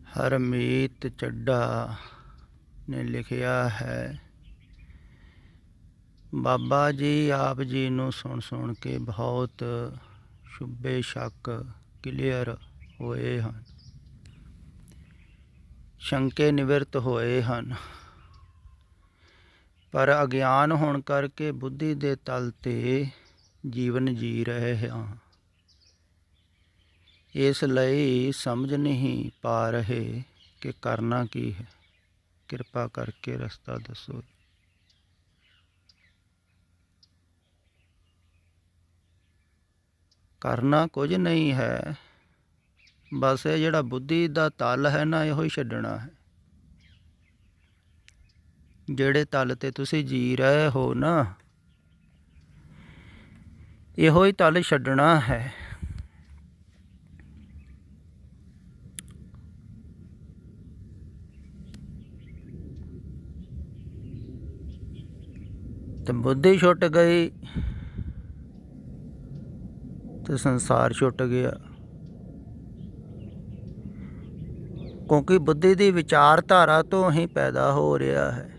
ਹਰਮੀਤ ਚੱਢਾ ਨੇ ਲਿਖਿਆ ਹੈ, ਬਾਬਾ ਜੀ ਆਪ ਜੀ ਨੂੰ ਸੁਣ ਕੇ ਬਹੁਤ ਸ਼ੁਬੇ ਸ਼ੱਕ ਕਲੀਅਰ ਹੋਏ ਹਨ, ਸ਼ੰਕੇ ਨਿਵਰਤ ਹੋਏ ਹਨ। ਪਰ ਅਗਿਆਨ ਹੋਣ ਕਰਕੇ ਬੁੱਧੀ ਦੇ ਤਲ 'ਤੇ ਜੀਵਨ ਜੀ ਰਹੇ ਹਾਂ। ਇਸ ਲਈ ਸਮਝ ਨਹੀਂ ਪਾ ਰਹੇ ਕਿ ਕਰਨਾ ਕੀ ਹੈ। ਕਿਰਪਾ ਕਰਕੇ ਰਸਤਾ ਦੱਸੋ। ਕਰਨਾ ਕੁਝ ਨਹੀਂ ਹੈ, ਬਸ ਇਹ ਜਿਹੜਾ ਬੁੱਧੀ ਦਾ ਤਲ ਹੈ ਨਾ, ਇਹੋ ਹੀ ਛੱਡਣਾ ਹੈ। ਜਿਹੜੇ ਤਲ 'ਤੇ ਤੁਸੀਂ ਜੀ ਰਹੇ ਹੋ ਨਾ, ਇਹੋ ਹੀ ਤਲ ਛੱਡਣਾ ਹੈ। ਤੇ ਬੁੱਧੀ ਛੁੱਟ ਗਈ ਤੇ ਸੰਸਾਰ ਛੁੱਟ ਗਿਆ, ਕਿਉਂਕਿ ਬੁੱਧੀ ਦੀ ਵਿਚਾਰਧਾਰਾ ਤੋਂ ਹੀ ਪੈਦਾ ਹੋ ਰਿਹਾ ਹੈ।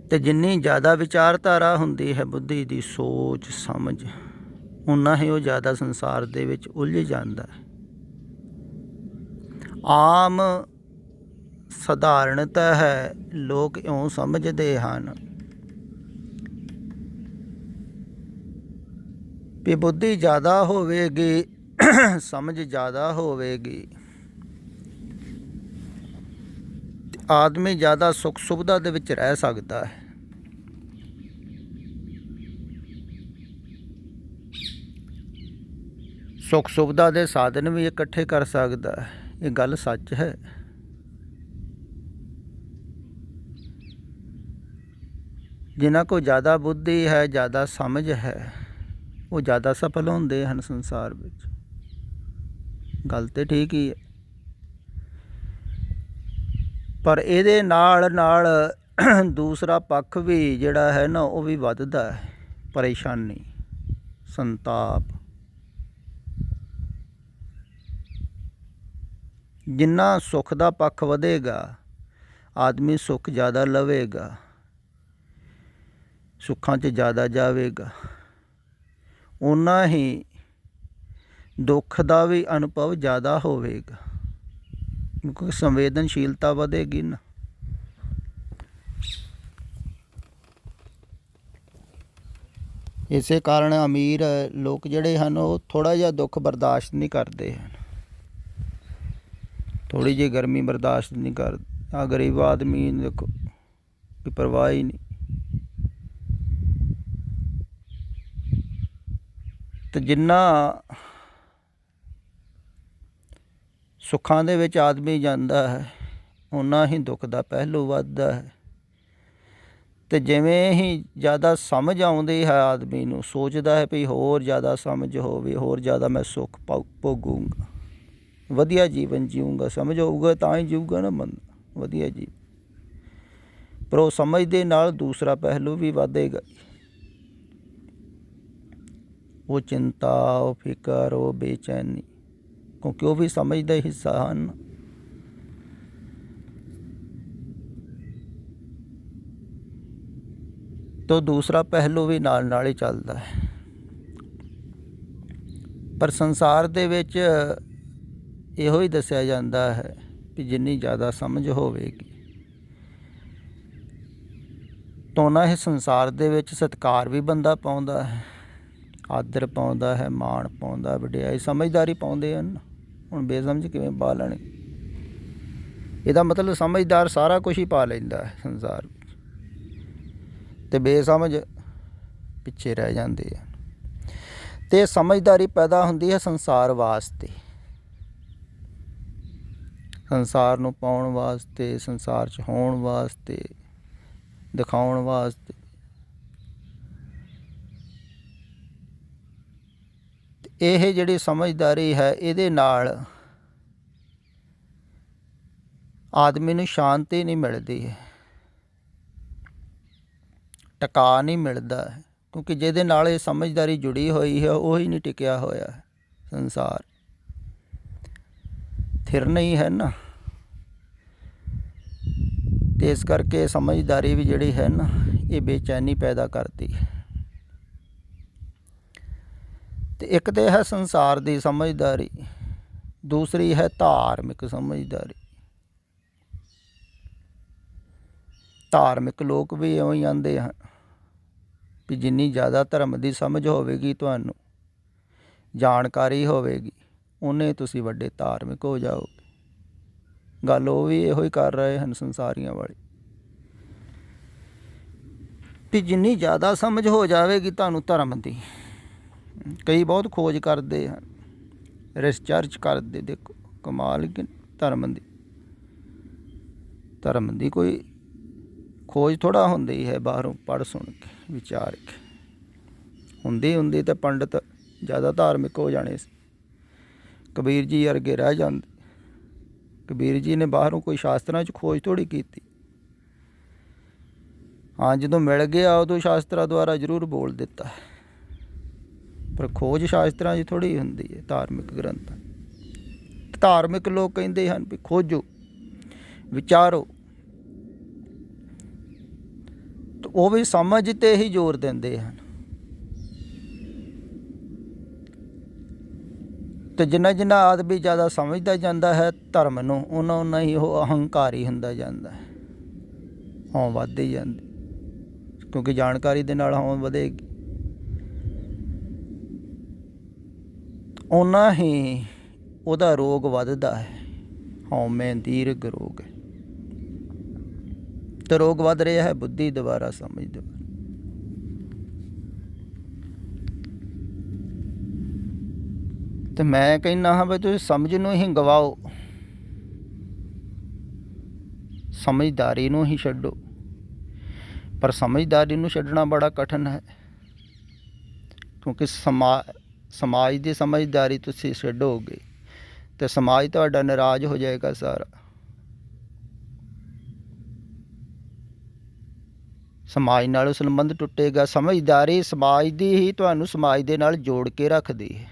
ਤੇ ਜਿੰਨੀ ਜ਼ਿਆਦਾ ਵਿਚਾਰਧਾਰਾ ਹੁੰਦੀ ਹੈ ਬੁੱਧੀ ਦੀ, ਸੋਚ ਸਮਝ, ਓਨਾ ਹੀ ਉਹ ਜ਼ਿਆਦਾ ਸੰਸਾਰ ਦੇ ਵਿੱਚ ਉਲਝ ਜਾਂਦਾ ਹੈ। ਆਮ ਸਧਾਰਨਤਾ ਹੈ, ਲੋਕ ਇਉਂ ਸਮਝਦੇ ਹਨ ਵੀ ਬੁੱਧੀ ਜ਼ਿਆਦਾ ਹੋਵੇਗੀ, ਸਮਝ ਜ਼ਿਆਦਾ ਹੋਵੇਗੀ, ਆਦਮੀ ਜ਼ਿਆਦਾ ਸੁੱਖ ਸੁਵਿਧਾ ਦੇ ਵਿੱਚ ਰਹਿ ਸਕਦਾ ਹੈ। ਸੁੱਖ ਸੁਵਿਧਾ ਦੇ ਸਾਧਨ ਵੀ ਇਕੱਠੇ ਕਰ ਸਕਦਾ ਹੈ। ਇਹ ਗੱਲ ਸੱਚ ਹੈ। ਜਿਨ੍ਹਾਂ ਕੋਲ ਜ਼ਿਆਦਾ ਬੁੱਧੀ ਹੈ, ਜ਼ਿਆਦਾ ਸਮਝ ਹੈ, ਉਹ ਜ਼ਿਆਦਾ ਸਫਲ ਹੁੰਦੇ ਹਨ ਸੰਸਾਰ ਵਿੱਚ। ਗੱਲ ਤਾਂ ਠੀਕ ਹੀ ਹੈ, ਪਰ ਇਹਦੇ ਨਾਲ ਨਾਲ ਦੂਸਰਾ ਪੱਖ ਵੀ ਜਿਹੜਾ ਹੈ ਨਾ, ਉਹ ਵੀ ਵੱਧਦਾ ਹੈ। ਪਰੇਸ਼ਾਨੀ, ਸੰਤਾਪ। ਜਿੰਨਾ ਸੁੱਖ ਦਾ ਪੱਖ ਵਧੇਗਾ, ਆਦਮੀ ਸੁੱਖ ਜ਼ਿਆਦਾ ਲਵੇਗਾ, ਸੁੱਖਾਂ 'ਚ ਜ਼ਿਆਦਾ ਜਾਵੇਗਾ, ਓਨਾ ਹੀ ਦੁੱਖ ਦਾ ਵੀ ਅਨੁਭਵ ਜ਼ਿਆਦਾ ਹੋਵੇਗਾ, ਕਿਉਂਕਿ ਸੰਵੇਦਨਸ਼ੀਲਤਾ ਵਧੇਗੀ ਨਾ। ਇਸੇ ਕਾਰਨ ਅਮੀਰ ਲੋਕ ਜਿਹੜੇ ਹਨ, ਉਹ ਥੋੜ੍ਹਾ ਜਿਹਾ ਦੁੱਖ ਬਰਦਾਸ਼ਤ ਨਹੀਂ ਕਰਦੇ ਹਨ, ਥੋੜ੍ਹੀ ਜਿਹੀ ਗਰਮੀ ਬਰਦਾਸ਼ਤ ਨਹੀਂ ਕਰਦੇ। ਆ ਗਰੀਬ ਆਦਮੀ ਦੇਖੋ, ਕੋਈ ਪਰਵਾਹ ਹੀ ਨਹੀਂ। ਤੇ ਜਿੰਨਾ ਸੁੱਖਾਂ ਦੇ ਵਿੱਚ ਆਦਮੀ ਜਾਂਦਾ ਹੈ, ਓਨਾ ਹੀ ਦੁੱਖ ਦਾ ਪਹਿਲੂ ਵੱਧਦਾ ਹੈ। ਤੇ ਜਿਵੇਂ ਹੀ ਜ਼ਿਆਦਾ ਸਮਝ ਆਉਂਦੀ ਹੈ ਆਦਮੀ ਨੂੰ, ਸੋਚਦਾ ਹੈ ਵੀ ਹੋਰ ਜ਼ਿਆਦਾ ਸਮਝ ਹੋਵੇ, ਹੋਰ ਜ਼ਿਆਦਾ ਮੈਂ ਸੁੱਖ ਭੋਗੂੰਗਾ, ਵਧੀਆ ਜੀਵਨ ਜੀਊਂਗਾ। ਸਮਝ ਹੋਊਗਾ ਤਾਂ ਹੀ ਜੀਊਗਾ ਨਾ ਬੰਦਾ ਵਧੀਆ ਜੀਵਨ। ਪਰ ਉਹ ਸਮਝ ਦੇ ਨਾਲ ਦੂਸਰਾ ਪਹਿਲੂ ਵੀ ਵਧੇਗਾ। ਉਹ ਚਿੰਤਾ, ਉਹ ਫਿਕਰ, ਉਹ ਬੇਚੈਨੀ, ਕਿਉਂਕਿ ਉਹ ਵੀ ਸਮਝ ਦਾ ਹਿੱਸਾ ਹਨ। ਤੋ ਦੂਸਰਾ ਪਹਿਲੂ ਵੀ ਨਾਲ ਨਾਲ ਹੀ ਚੱਲਦਾ ਹੈ। ਪਰ ਸੰਸਾਰ ਦੇ ਵਿੱਚ ਇਹੋ ਹੀ ਦੱਸਿਆ ਜਾਂਦਾ ਹੈ ਕਿ ਜਿੰਨੀ ਜ਼ਿਆਦਾ ਸਮਝ ਹੋਵੇਗੀ, ਤਾਂ ਉਨਾ ਹੀ ਸੰਸਾਰ ਦੇ ਵਿੱਚ ਸਤਿਕਾਰ ਵੀ ਬੰਦਾ ਪਾਉਂਦਾ ਹੈ, ਆਦਰ ਪਾਉਂਦਾ ਹੈ, ਮਾਣ ਪਾਉਂਦਾ, ਵਡਿਆਈ, ਸਮਝਦਾਰੀ ਪਾਉਂਦੇ ਹਨ। ਹੁਣ ਬੇਸਮਝ ਕਿਵੇਂ ਪਾ ਲੈਣੇ? ਇਹਦਾ ਮਤਲਬ ਸਮਝਦਾਰ ਸਾਰਾ ਕੁਛ ਹੀ ਪਾ ਲੈਂਦਾ ਹੈ ਸੰਸਾਰ ਵਿੱਚ, ਅਤੇ ਬੇਸਮਝ ਪਿੱਛੇ ਰਹਿ ਜਾਂਦੇ ਆ। ਅਤੇ ਸਮਝਦਾਰੀ ਪੈਦਾ ਹੁੰਦੀ ਹੈ ਸੰਸਾਰ ਵਾਸਤੇ, ਸੰਸਾਰ ਨੂੰ ਪਾਉਣ ਵਾਸਤੇ, ਸੰਸਾਰ 'ਚ ਹੋਣ ਵਾਸਤੇ, ਦਿਖਾਉਣ ਵਾਸਤੇ। ਇਹ ਜਿਹੜੀ ਸਮਝਦਾਰੀ ਹੈ, ਇਹਦੇ ਨਾਲ ਆਦਮੀ ਨੂੰ ਸ਼ਾਂਤੀ ਨਹੀਂ ਮਿਲਦੀ ਹੈ, ਟਿਕਾ ਨਹੀਂ ਮਿਲਦਾ ਹੈ, ਕਿਉਂਕਿ ਜਿਹਦੇ ਨਾਲ ਇਹ ਸਮਝਦਾਰੀ ਜੁੜੀ ਹੋਈ ਹੈ ਉਹੀ ਨਹੀਂ ਟਿਕਿਆ ਹੋਇਆ ਹੈ। ਸੰਸਾਰ ਥਿਰ ਨਹੀਂ ਹੈ ਨਾ, ਅਤੇ ਇਸ ਕਰਕੇ ਸਮਝਦਾਰੀ ਵੀ ਜਿਹੜੀ ਹੈ ਨਾ ਇਹ ਬੇਚੈਨੀ ਪੈਦਾ ਕਰਦੀ ਹੈ। ਅਤੇ ਇੱਕ ਤਾਂ ਹੈ ਸੰਸਾਰ ਦੀ ਸਮਝਦਾਰੀ, ਦੂਸਰੀ ਹੈ ਧਾਰਮਿਕ ਸਮਝਦਾਰੀ। ਧਾਰਮਿਕ ਲੋਕ ਵੀ ਇਉਂ ਹੀ ਆਉਂਦੇ ਹਨ ਵੀ ਜਿੰਨੀ ਜ਼ਿਆਦਾ ਧਰਮ ਦੀ ਸਮਝ ਹੋਵੇਗੀ, ਤੁਹਾਨੂੰ ਜਾਣਕਾਰੀ ਹੋਵੇਗੀ, ਉਨੇ ਤੁਸੀਂ ਵੱਡੇ ਧਾਰਮਿਕ ਹੋ ਜਾਓਗੇ। ਗੱਲ ਉਹ ਵੀ ਇਹੋ ਹੀ ਕਰ ਰਹੇ ਹਨ ਸੰਸਾਰੀਆਂ ਵਾਲੇ, ਵੀ ਜਿੰਨੀ ਜ਼ਿਆਦਾ ਸਮਝ ਹੋ ਜਾਵੇਗੀ ਤੁਹਾਨੂੰ ਧਰਮ ਦੀ। ਕਈ ਬਹੁਤ ਖੋਜ ਕਰਦੇ ਹਨ, ਰਿਸਰਚ ਕਰਦੇ, ਦੇਖੋ ਕਮਾਲ ਕਿ ਧਰਮ ਦੀ ਕੋਈ ਖੋਜ ਥੋੜ੍ਹਾ ਹੁੰਦੀ ਹੈ ਬਾਹਰੋਂ ਪੜ੍ਹ ਸੁਣ ਕੇ ਵਿਚਾਰ ਕੇ। ਹੁੰਦੀ ਤਾਂ ਪੰਡਤ ਜ਼ਿਆਦਾ ਧਾਰਮਿਕ ਹੋ ਜਾਣੇ ਸੀ, ਕਬੀਰ ਜੀ ਵਰਗੇ ਰਹਿ ਜਾਂਦੇ। ਕਬੀਰ ਜੀ ਨੇ ਬਾਹਰੋਂ ਕੋਈ ਸ਼ਾਸਤਰਾਂ 'ਚ ਖੋਜ ਥੋੜ੍ਹੀ ਕੀਤੀ। ਹਾਂ, ਜਦੋਂ ਮਿਲ ਗਿਆ ਉਦੋਂ ਸ਼ਾਸਤਰਾਂ ਦੁਆਰਾ ਜ਼ਰੂਰ ਬੋਲ ਦਿੱਤਾ, ਪਰ ਖੋਜ ਸ਼ਾਸਤਰਾਂ 'ਚ ਥੋੜ੍ਹੀ ਹੁੰਦੀ ਹੈ ਧਾਰਮਿਕ ਗ੍ਰੰਥਾਂ। ਧਾਰਮਿਕ ਲੋਕ ਕਹਿੰਦੇ ਹਨ ਵੀ ਖੋਜੋ, ਵਿਚਾਰੋ, ਤੇ ਉਹ ਵੀ ਸਮਝ 'ਤੇ ਹੀ ਜ਼ੋਰ ਦਿੰਦੇ ਹਨ। ਅਤੇ ਜਿੰਨਾ ਆਦਮੀ ਜ਼ਿਆਦਾ ਸਮਝਦਾ ਜਾਂਦਾ ਹੈ ਧਰਮ ਨੂੰ, ਓਨਾ ਹੀ ਉਹ ਅਹੰਕਾਰੀ ਹੁੰਦਾ ਜਾਂਦਾ ਹੈ। ਹਉਂ ਵੱਧਦੀ ਜਾਂਦੀ, ਕਿਉਂਕਿ ਜਾਣਕਾਰੀ ਦੇ ਨਾਲ ਹਉਂ ਵਧੇਗੀ, ਓਨਾ ਹੀ ਉਹਦਾ ਰੋਗ ਵੱਧਦਾ ਹੈ। ਹਉਮੈ ਦੀਰਘ ਰੋਗ ਹੈ, ਅਤੇ ਰੋਗ ਵੱਧ ਰਿਹਾ ਹੈ ਬੁੱਧੀ ਦੁਆਰਾ, ਸਮਝ ਦੁਆਰਾ। ਅਤੇ ਮੈਂ ਕਹਿੰਦਾ ਹਾਂ ਵੀ ਤੁਸੀਂ ਸਮਝ ਨੂੰ ਹੀ ਗਵਾਓ, ਸਮਝਦਾਰੀ ਨੂੰ ਹੀ ਛੱਡੋ। ਪਰ ਸਮਝਦਾਰੀ ਨੂੰ ਛੱਡਣਾ ਬੜਾ ਕਠਿਨ ਹੈ, ਕਿਉਂਕਿ ਸਮਾਜ ਦੀ ਸਮਝਦਾਰੀ ਤੁਸੀਂ ਛੱਡੋਗੇ ਅਤੇ ਸਮਾਜ ਤੁਹਾਡਾ ਨਾਰਾਜ਼ ਹੋ ਜਾਏਗਾ ਸਾਰਾ। ਸਮਾਜ ਨਾਲ ਸੰਬੰਧ ਟੁੱਟੇਗਾ। ਸਮਝਦਾਰੀ ਸਮਾਜ ਦੀ ਹੀ ਤੁਹਾਨੂੰ ਸਮਾਜ ਦੇ ਨਾਲ ਜੋੜ ਕੇ ਰੱਖਦੀ ਹੈ,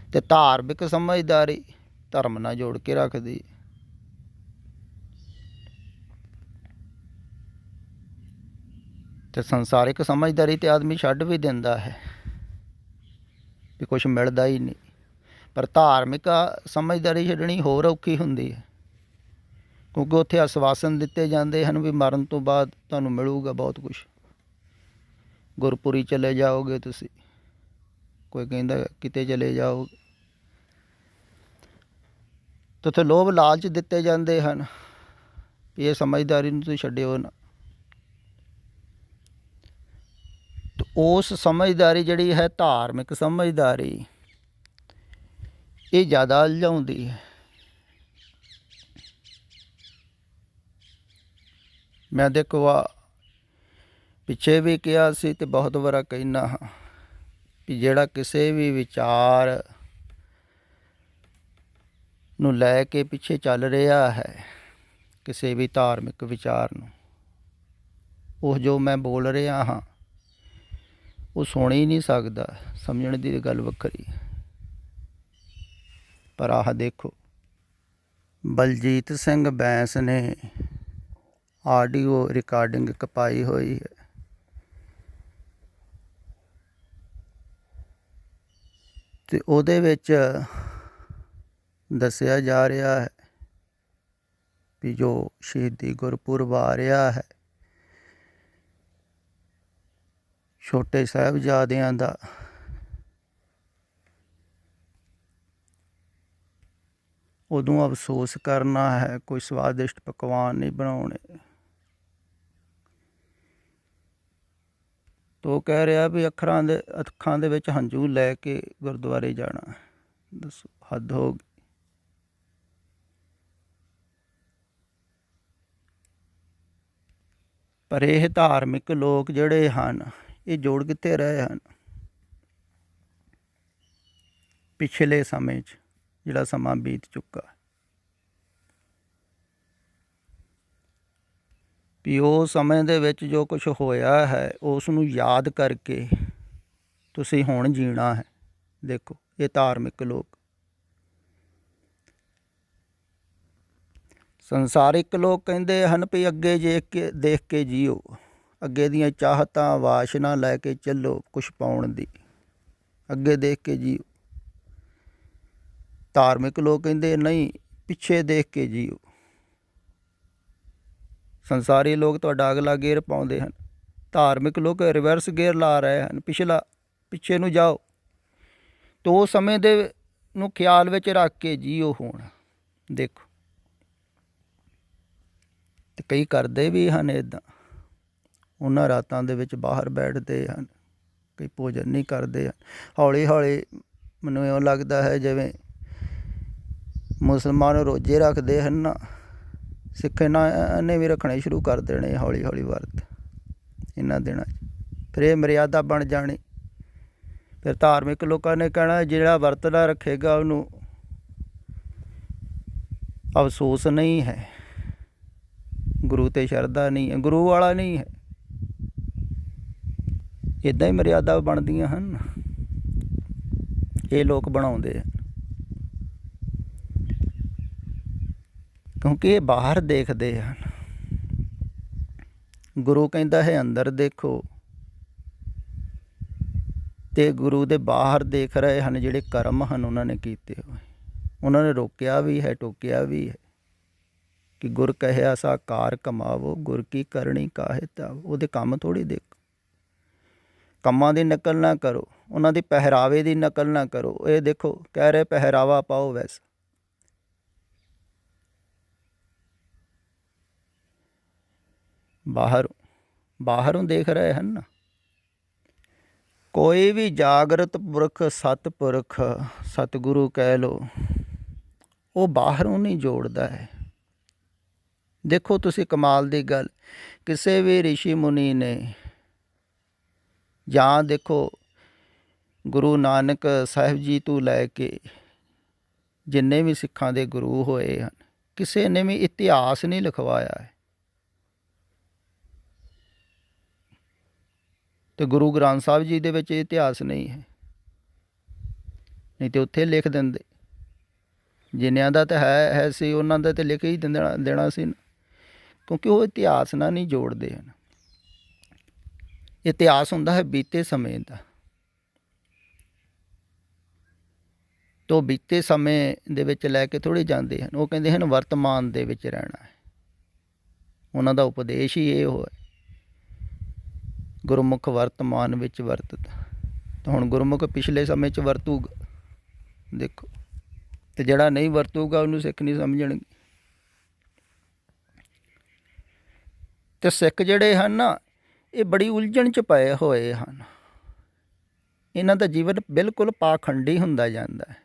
ਅਤੇ ਧਾਰਮਿਕ ਸਮਝਦਾਰੀ ਧਰਮ ਨਾਲ ਜੋੜ ਕੇ ਰੱਖਦੀ। ਅਤੇ ਸੰਸਾਰਿਕ ਸਮਝਦਾਰੀ 'ਤੇ ਆਦਮੀ ਛੱਡ ਵੀ ਦਿੰਦਾ ਹੈ ਵੀ ਕੁਛ ਮਿਲਦਾ ਹੀ ਨਹੀਂ। ਪਰ ਧਾਰਮਿਕ ਸਮਝਦਾਰੀ ਛੱਡਣੀ ਹੋਰ ਔਖੀ ਹੁੰਦੀ ਹੈ, ਕਿਉਂਕਿ ਉੱਥੇ ਆਸ਼ਵਾਸਨ ਦਿੱਤੇ ਜਾਂਦੇ ਹਨ ਵੀ ਮਰਨ ਤੋਂ ਬਾਅਦ ਤੁਹਾਨੂੰ ਮਿਲੂਗਾ ਬਹੁਤ ਕੁਛ, ਗੁਰਪੁਰੀ ਚਲੇ ਜਾਓਗੇ ਤੁਸੀਂ, ਕੋਈ ਕਹਿੰਦਾ ਕਿਤੇ ਚਲੇ ਜਾਓਗੇ। ਅਤੇ ਉੱਥੇ ਲੋਭ ਲਾਲਚ ਦਿੱਤੇ ਜਾਂਦੇ ਹਨ ਵੀ ਇਹ ਸਮਝਦਾਰੀ ਨੂੰ ਤੁਸੀਂ ਛੱਡਿਓ ਨਾ। ਅਤੇ ਉਸ ਸਮਝਦਾਰੀ ਜਿਹੜੀ ਹੈ ਧਾਰਮਿਕ ਸਮਝਦਾਰੀ, ਇਹ ਜ਼ਿਆਦਾ ਉਲਝਾਉਂਦੀ ਹੈ। ਮੈਂ ਦੇਖੋ ਪਿੱਛੇ ਵੀ ਕਿਹਾ ਸੀ ਅਤੇ ਬਹੁਤ ਵਾਰ ਕਹਿੰਦਾ ਹਾਂ ਵੀ ਜਿਹੜਾ ਕਿਸੇ ਵੀ ਵਿਚਾਰ ਨੂੰ ਲੈ ਕੇ ਪਿੱਛੇ ਚੱਲ ਰਿਹਾ ਹੈ, ਕਿਸੇ ਵੀ ਧਾਰਮਿਕ ਵਿਚਾਰ ਨੂੰ, ਉਹ ਜੋ ਮੈਂ ਬੋਲ ਰਿਹਾ ਹਾਂ ਉਹ ਸੁਣ ਹੀ ਨਹੀਂ ਸਕਦਾ। ਸਮਝਣ ਦੀ ਗੱਲ ਵੱਖਰੀ। ਪਰ ਆਹ ਦੇਖੋ, ਬਲਜੀਤ ਸਿੰਘ ਬੈਂਸ ਨੇ ਆਡੀਓ ਰਿਕਾਰਡਿੰਗ ਪਾਈ ਹੋਈ ਹੈ, ਅਤੇ ਉਹਦੇ ਵਿੱਚ ਦੱਸਿਆ ਜਾ ਰਿਹਾ ਹੈ ਵੀ ਜੋ ਸ਼ਹੀਦੀ ਗੁਰਪੁਰਬ ਆ ਰਿਹਾ ਹੈ, ਛੋਟੇ ਸਾਹਿਬਜ਼ਾਦਿਆਂ ਦਾ, ਉਦੋਂ ਅਫਸੋਸ ਕਰਨਾ ਹੈ, ਕੋਈ ਸਵਾਦਿਸ਼ਟ ਪਕਵਾਨ ਨਹੀਂ ਬਣਾਉਣੇ। ਤਾਂ ਉਹ ਕਹਿ ਰਿਹਾ ਵੀ ਅੱਖਾਂ ਦੇ ਵਿੱਚ ਹੰਝੂ ਲੈ ਕੇ ਗੁਰਦੁਆਰੇ ਜਾਣਾ। ਦੱਸੋ, ਹੱਦ ਹੋ ਗਈ। ਪਰ ਇਹ ਧਾਰਮਿਕ ਲੋਕ ਜਿਹੜੇ ਹਨ ਇਹ ਜੋੜ ਕਿੱਥੇ ਰਹੇ ਹਨ ਪਿਛਲੇ ਸਮੇਂ 'ਚ, ਜਿਹੜਾ ਸਮਾਂ ਬੀਤ ਚੁੱਕਾ। ਵੀ ਉਹ ਸਮੇਂ ਦੇ ਵਿੱਚ ਜੋ ਕੁਛ ਹੋਇਆ ਹੈ ਉਸ ਨੂੰ ਯਾਦ ਕਰਕੇ ਤੁਸੀਂ ਹੁਣ ਜੀਣਾ ਹੈ। ਦੇਖੋ ਇਹ ਧਾਰਮਿਕ ਲੋਕ। ਸੰਸਾਰਿਕ ਲੋਕ ਕਹਿੰਦੇ ਹਨ ਵੀ ਅੱਗੇ ਦੇਖ ਕੇ ਜੀਓ, ਅੱਗੇ ਦੀਆਂ ਚਾਹਤਾਂ ਵਾਸ਼ਨਾ ਲੈ ਕੇ ਚੱਲੋ ਕੁਛ ਪਾਉਣ ਦੀ, ਅੱਗੇ ਦੇਖ ਕੇ ਜੀਓ। ਧਾਰਮਿਕ ਲੋਕ ਕਹਿੰਦੇ ਨਹੀਂ, ਪਿੱਛੇ ਦੇਖ ਕੇ ਜੀਓ। ਸੰਸਾਰੀ ਲੋਕ ਤੁਹਾਡਾ ਅਗਲਾ ਗੇਅਰ ਪਾਉਂਦੇ ਹਨ, ਧਾਰਮਿਕ ਲੋਕ ਰਿਵਰਸ ਗੇਅਰ ਲਾ ਰਹੇ ਹਨ, ਪਿੱਛੇ ਨੂੰ ਜਾਓ। ਤਾਂ ਉਹ ਸਮੇਂ ਦੇ ਨੂੰ ਖਿਆਲ ਵਿੱਚ ਰੱਖ ਕੇ ਜੀਓ ਹੁਣ। ਦੇਖੋ ਅਤੇ ਕਈ ਕਰਦੇ ਵੀ ਹਨ ਇੱਦਾਂ, ਉਹਨਾਂ ਰਾਤਾਂ ਦੇ ਵਿੱਚ ਬਾਹਰ ਬੈਠਦੇ ਹਨ, ਕਈ ਭੋਜਨ ਨਹੀਂ ਕਰਦੇ ਹਨ। ਹੌਲੀ ਹੌਲੀ ਮੈਨੂੰ ਇਉਂ ਲੱਗਦਾ ਹੈ ਜਿਵੇਂ ਮੁਸਲਮਾਨ ਰੋਜ਼ੇ ਰੱਖਦੇ ਹਨ ਨਾ, ਸਿੱਖ ਇਹਨੇ ਵੀ ਰੱਖਣੇ ਸ਼ੁਰੂ ਕਰ ਦੇਣੇ ਹੌਲੀ ਹੌਲੀ ਵਰਤ ਇਹਨਾਂ ਦਿਨਾਂ 'ਚ। ਫਿਰ ਇਹ ਮਰਿਆਦਾ ਬਣ ਜਾਣੀ। ਫਿਰ ਧਾਰਮਿਕ ਲੋਕਾਂ ਨੇ ਕਹਿਣਾ ਜਿਹੜਾ ਵਰਤ ਨਾ ਰੱਖੇਗਾ ਉਹਨੂੰ ਅਫਸੋਸ ਨਹੀਂ ਹੈ, ਗੁਰੂ 'ਤੇ ਸ਼ਰਧਾ ਨਹੀਂ ਹੈ, ਗੁਰੂ ਵਾਲਾ ਨਹੀਂ ਹੈ। ਇੱਦਾਂ ਹੀ ਮਰਿਆਦਾ ਬਣਦੀਆਂ ਹਨ, ਇਹ ਲੋਕ ਬਣਾਉਂਦੇ ਆ, ਕਿਉਂਕਿ ਇਹ ਬਾਹਰ ਦੇਖਦੇ ਹਨ। ਗੁਰੂ ਕਹਿੰਦਾ ਹੈ ਅੰਦਰ ਦੇਖੋ, ਅਤੇ ਗੁਰੂ ਦੇ ਬਾਹਰ ਦੇਖ ਰਹੇ ਹਨ ਜਿਹੜੇ ਕਰਮ ਹਨ ਉਹਨਾਂ ਨੇ ਕੀਤੇ ਹੋਏ। ਉਹਨਾਂ ਨੇ ਰੋਕਿਆ ਵੀ ਹੈ, ਟੋਕਿਆ ਵੀ ਹੈ ਕਿ ਗੁਰ ਕਹਿਆ ਸਾ ਕਾਰ ਕਮਾਵੋ, ਗੁਰ ਕੀ ਕਰਨੀ ਕਾਹੇ ਧਾਵੋ। ਉਹਦੇ ਕੰਮ ਥੋੜ੍ਹੀ ਦੇਖੋ, ਕੰਮਾਂ ਦੀ ਨਕਲ ਨਾ ਕਰੋ, ਉਹਨਾਂ ਦੀ ਪਹਿਰਾਵੇ ਦੀ ਨਕਲ ਨਾ ਕਰੋ। ਇਹ ਦੇਖੋ ਕਹਿ ਰਹੇ ਪਹਿਰਾਵਾ ਪਾਓ ਵੈਸੇ। ਬਾਹਰੋਂ ਦੇਖ ਰਹੇ ਹਨ ਨਾ। ਕੋਈ ਵੀ ਜਾਗਰਤ ਪੁਰਖ, ਸਤਿਪੁਰਖ, ਸਤਿਗੁਰੂ ਕਹਿ ਲਓ, ਉਹ ਬਾਹਰੋਂ ਨਹੀਂ ਜੋੜਦਾ ਹੈ। ਦੇਖੋ ਤੁਸੀਂ ਕਮਾਲ ਦੀ ਗੱਲ, ਕਿਸੇ ਵੀ ਰਿਸ਼ੀ ਮੁਨੀ ਨੇ ਜਾਂ ਦੇਖੋ ਗੁਰੂ ਨਾਨਕ ਸਾਹਿਬ ਜੀ ਤੋਂ ਲੈ ਕੇ ਜਿੰਨੇ ਵੀ ਸਿੱਖਾਂ ਦੇ ਗੁਰੂ ਹੋਏ ਹਨ, ਕਿਸੇ ਨੇ ਵੀ ਇਤਿਹਾਸ ਨਹੀਂ ਲਿਖਵਾਇਆ ਹੈ। ਅਤੇ ਗੁਰੂ ਗ੍ਰੰਥ ਸਾਹਿਬ ਜੀ ਦੇ ਵਿੱਚ ਇਤਿਹਾਸ ਨਹੀਂ ਹੈ, ਨਹੀਂ ਤਾਂ ਉੱਥੇ ਲਿਖ ਦਿੰਦੇ। ਜਿੰਨਿਆਂ ਦਾ ਤਾਂ ਹੈ ਸੀ ਉਹਨਾਂ ਦਾ ਤਾਂ ਲਿਖ ਹੀ ਦੇਣਾ ਸੀ ਨਾ, ਕਿਉਂਕਿ ਉਹ ਇਤਿਹਾਸ ਨਾਲ ਨਹੀਂ ਜੋੜਦੇ ਹਨ। ਇਤਿਹਾਸ ਹੁੰਦਾ ਹੈ ਬੀਤੇ ਸਮੇਂ ਦਾ, ਤੋ ਬੀਤੇ ਸਮੇਂ ਦੇ ਵਿੱਚ ਲੈ ਕੇ ਥੋੜ੍ਹੇ ਜਾਂਦੇ ਹਨ। ਉਹ ਕਹਿੰਦੇ ਹਨ ਵਰਤਮਾਨ ਦੇ ਵਿੱਚ ਰਹਿਣਾ ਹੈ। ਉਹਨਾਂ ਦਾ ਉਪਦੇਸ਼ ਹੀ ਇਹ ਹੋਇਆ, ਗੁਰਮੁਖ ਵਰਤਮਾਨ ਵਿੱਚ ਵਰਤਦਾ। ਤਾਂ ਹੁਣ ਗੁਰਮੁਖ ਪਿਛਲੇ ਸਮੇਂ 'ਚ ਵਰਤੂਗਾ, ਦੇਖੋ, ਅਤੇ ਜਿਹੜਾ ਨਹੀਂ ਵਰਤੂਗਾ ਉਹਨੂੰ ਸਿੱਖ ਨਹੀਂ ਸਮਝਣਗੇ। ਅਤੇ ਸਿੱਖ ਜਿਹੜੇ ਹਨ ਨਾ, ਇਹ ਬੜੀ ਉਲਝਣ 'ਚ ਪਏ ਹੋਏ ਹਨ। ਇਹਨਾਂ ਦਾ ਜੀਵਨ ਬਿਲਕੁਲ ਪਾਖੰਡੀ ਹੁੰਦਾ ਜਾਂਦਾ ਹੈ,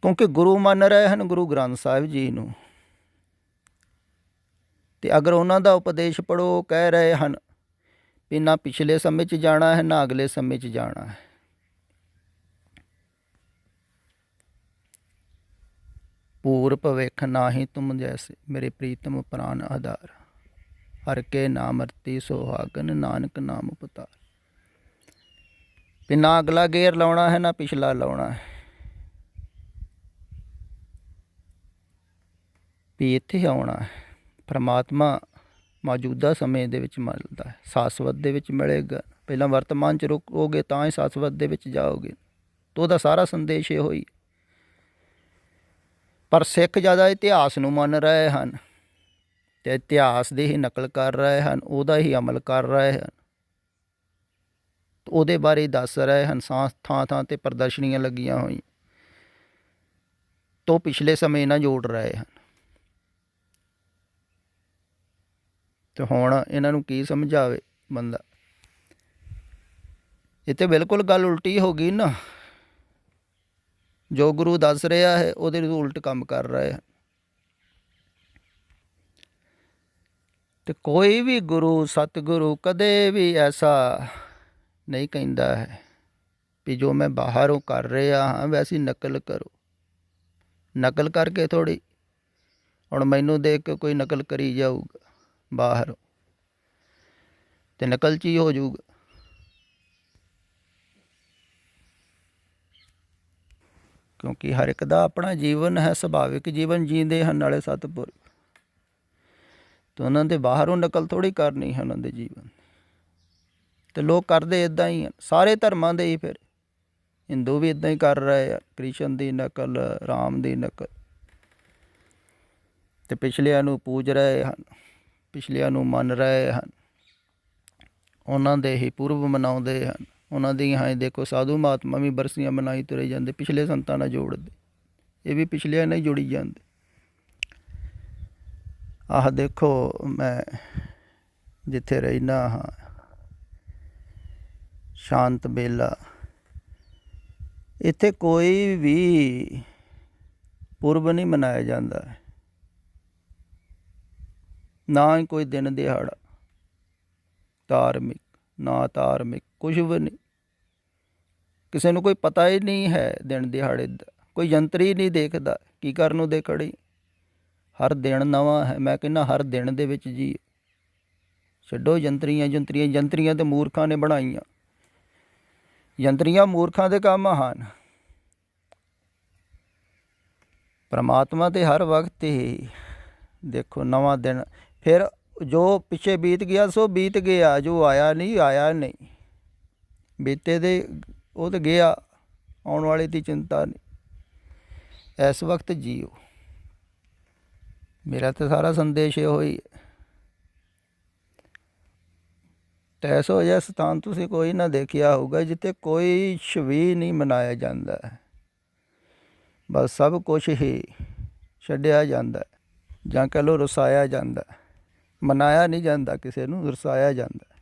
ਕਿਉਂਕਿ ਗੁਰੂ ਮੰਨ ਰਹੇ ਹਨ ਗੁਰੂ ਗ੍ਰੰਥ ਸਾਹਿਬ ਜੀ ਨੂੰ। ਅਤੇ ਅਗਰ ਉਹਨਾਂ ਦਾ ਉਪਦੇਸ਼ ਪੜ੍ਹੋ, ਉਹ ਕਹਿ ਰਹੇ ਹਨ ਵੀ ਨਾ ਪਿਛਲੇ ਸਮੇਂ 'ਚ ਜਾਣਾ ਹੈ, ਨਾ ਅਗਲੇ ਸਮੇਂ 'ਚ ਜਾਣਾ ਹੈ। ਪੂਰ ਭਵਿੱਖ ਨਾਹੀਂ ਤੁਮ ਜੈਸੇ, ਮੇਰੇ ਪ੍ਰੀਤਮ ਪ੍ਰਾਨ ਆਧਾਰ, ਹਰ ਕੇ ਨਾਮ ਰਤੀ ਸੁਹਾਗਨ, ਨਾਨਕ ਨਾਮ ਪੁਤਾਰ। ਵੀ ਨਾ ਅਗਲਾ ਗੇਅਰ ਲਾਉਣਾ ਹੈ, ਨਾ ਪਿਛਲਾ ਲਾਉਣਾ ਹੈ। ਵੀ ਇੱਥੇ ਆਉਣਾ ਹੈ। ਪਰਮਾਤਮਾ ਮੌਜੂਦਾ ਸਮੇਂ ਦੇ ਵਿੱਚ ਮਿਲਦਾ ਹੈ, ਸ਼ਾਸਵਤ ਦੇ ਵਿੱਚ ਮਿਲੇਗਾ। ਪਹਿਲਾਂ ਵਰਤਮਾਨ 'ਚ ਰੁਕੋਗੇ ਤਾਂ ਹੀ ਸ਼ਾਸਵਤ ਦੇ ਵਿੱਚ ਜਾਓਗੇ। ਤਾਂ ਉਹਦਾ ਸਾਰਾ ਸੰਦੇਸ਼ ਇਹੋ ਹੀ। ਪਰ ਸਿੱਖ ਜ਼ਿਆਦਾ ਇਤਿਹਾਸ ਨੂੰ ਮੰਨ ਰਹੇ ਹਨ ਅਤੇ ਇਤਿਹਾਸ ਦੀ ਹੀ ਨਕਲ ਕਰ ਰਹੇ ਹਨ, ਉਹਦਾ ਹੀ ਅਮਲ ਕਰ ਰਹੇ ਹਨ, ਉਹਦੇ ਬਾਰੇ ਦੱਸ ਰਹੇ ਹਨ। ਥਾਂ ਥਾਂ 'ਤੇ ਪ੍ਰਦਰਸ਼ਨੀਆਂ ਲੱਗੀਆਂ ਹੋਈਆਂ, ਤੋਂ ਪਿਛਲੇ ਸਮੇਂ ਨਾਲ ਜੋੜ ਰਹੇ ਹਨ। ਅਤੇ ਹੁਣ ਇਹਨਾਂ ਨੂੰ ਕੀ ਸਮਝਾਵੇ ਬੰਦਾ। ਇਹ ਤਾਂ ਬਿਲਕੁਲ ਗੱਲ ਉਲਟੀ ਹੋ ਗਈ ਨਾ। ਜੋ ਗੁਰੂ ਦੱਸ ਰਿਹਾ ਹੈ ਉਹਦੇ ਉਲਟ ਕੰਮ ਕਰ ਰਹੇ ਹਨ। ਅਤੇ ਕੋਈ ਵੀ ਗੁਰੂ, ਸਤਿਗੁਰੂ ਕਦੇ ਵੀ ਐਸਾ ਨਹੀਂ ਕਹਿੰਦਾ ਹੈ ਵੀ ਜੋ ਮੈਂ ਬਾਹਰੋਂ ਕਰ ਰਿਹਾ ਹਾਂ ਵੈਸੀ ਨਕਲ ਕਰੋ। ਨਕਲ ਕਰਕੇ ਥੋੜ੍ਹੀ ਹੁਣ ਮੈਨੂੰ ਦੇਖ ਕੇ ਕੋਈ ਨਕਲ ਕਰੀ ਜਾਊਗਾ ਬਾਹਰ, ਤੇ ਨਕਲ 'ਚ ਹੀ ਹੋ ਜਾਊਗਾ। ਕਿਉਂਕਿ ਹਰ ਇੱਕ ਦਾ ਆਪਣਾ ਜੀਵਨ ਹੈ, ਸੁਭਾਵਿਕ ਜੀਵਨ ਜੀਂਦੇ ਹਨ ਨਾਲੇ ਸਤਿਪੁਰ, ਤੇ ਉਹਨਾਂ ਦੇ ਬਾਹਰੋਂ ਨਕਲ ਥੋੜ੍ਹੀ ਕਰਨੀ ਹੈ ਉਹਨਾਂ ਦੇ ਜੀਵਨ। ਤੇ ਲੋਕ ਕਰਦੇ ਇੱਦਾਂ ਹੀ ਹਨ, ਸਾਰੇ ਧਰਮਾਂ ਦੇ ਹੀ। ਫਿਰ ਹਿੰਦੂ ਵੀ ਇੱਦਾਂ ਹੀ ਕਰ ਰਹੇ ਆ, ਕ੍ਰਿਸ਼ਨ ਦੀ ਨਕਲ, ਰਾਮ ਦੀ ਨਕਲ, ਤੇ ਪਿਛਲਿਆਂ ਨੂੰ ਪੂਜ ਰਹੇ ਹਨ, ਪਿਛਲਿਆਂ ਨੂੰ ਮੰਨ ਰਹੇ ਹਨ, ਉਹਨਾਂ ਦੇ ਹੀ ਪੁਰਬ ਮਨਾਉਂਦੇ ਹਨ। ਉਹਨਾਂ ਦੀਆਂ ਹੀ ਦੇਖੋ ਸਾਧੂ ਮਹਾਤਮਾ ਵੀ ਬਰਸੀਆਂ ਮਨਾਈ ਤੁਰੇ ਜਾਂਦੇ, ਪਿਛਲੇ ਸੰਤਾਂ ਨਾਲ ਜੋੜਦੇ, ਇਹ ਵੀ ਪਿਛਲਿਆਂ ਨਾਲ ਹੀ ਜੁੜੀ ਜਾਂਦੇ। ਆਹ ਦੇਖੋ ਮੈਂ ਜਿੱਥੇ ਰਹਿੰਦਾ ਹਾਂ, ਸ਼ਾਂਤ ਬੇਲਾ, ਇੱਥੇ ਕੋਈ ਵੀ ਪੁਰਬ ਨਹੀਂ ਮਨਾਇਆ ਜਾਂਦਾ, ਨਾ ਹੀ ਕੋਈ ਦਿਨ ਦਿਹਾੜਾ ਧਾਰਮਿਕ, ਨਾ ਧਾਰਮਿਕ, ਕੁਛ ਵੀ ਨਹੀਂ। ਕਿਸੇ ਨੂੰ ਕੋਈ ਪਤਾ ਹੀ ਨਹੀਂ ਹੈ ਦਿਨ ਦਿਹਾੜੇ ਦਾ, ਕੋਈ ਯੰਤਰ ਹੀ ਨਹੀਂ ਦੇਖਦਾ ਕੀ ਕਰਨ ਨੂੰ ਦੇ ਖੜੀ। ਹਰ ਦਿਨ ਨਵਾਂ ਹੈ, ਮੈਂ ਕਹਿੰਦਾ ਹਰ ਦਿਨ ਦੇ ਵਿੱਚ ਜੀ ਛੱਡੋ ਜੰਤਰੀਆਂ ਤੇ ਮੂਰਖਾਂ ਨੇ ਬਣਾਈਆਂ, ਯੰਤਰੀਆਂ ਮੂਰਖਾਂ ਦੇ ਕੰਮ ਹਨ। ਪਰਮਾਤਮਾ ਤੇ ਹਰ ਵਕਤ ਹੀ ਦੇਖੋ ਨਵਾਂ ਦਿਨ, ਫਿਰ ਜੋ ਪਿੱਛੇ ਬੀਤ ਗਿਆ ਸੋ ਬੀਤ ਗਿਆ, ਜੋ ਆਇਆ ਨਹੀਂ, ਬੀਤੇ ਦੇ ਉਹ ਤਾਂ ਗਿਆ, ਆਉਣ ਵਾਲੇ ਦੀ ਚਿੰਤਾ ਨਹੀਂ। ਇਸ ਵਕਤ ਜੀਓ, ਮੇਰਾ ਤਾਂ ਸਾਰਾ ਸੰਦੇਸ਼ ਇਹੋ ਹੀ ਹੈ। ਤੇ ਐਸੋ ਜਿਹਾ ਸਥਾਨ ਤੁਸੀਂ ਕੋਈ ਨਾ ਦੇਖਿਆ ਹੋਊਗਾ ਜਿੱਥੇ ਕੋਈ ਛਵੀ ਨਹੀਂ ਮਨਾਇਆ ਜਾਂਦਾ, ਬਸ ਸਭ ਕੁਛ ਹੀ ਛੱਡਿਆ ਜਾਂਦਾ, ਜਾਂ ਕਹਿ ਲਓ ਰਸਾਇਆ ਜਾਂਦਾ। ਮਨਾਇਆ ਨਹੀਂ ਜਾਂਦਾ ਕਿਸੇ ਨੂੰ, ਰਸਾਇਆ ਜਾਂਦਾ।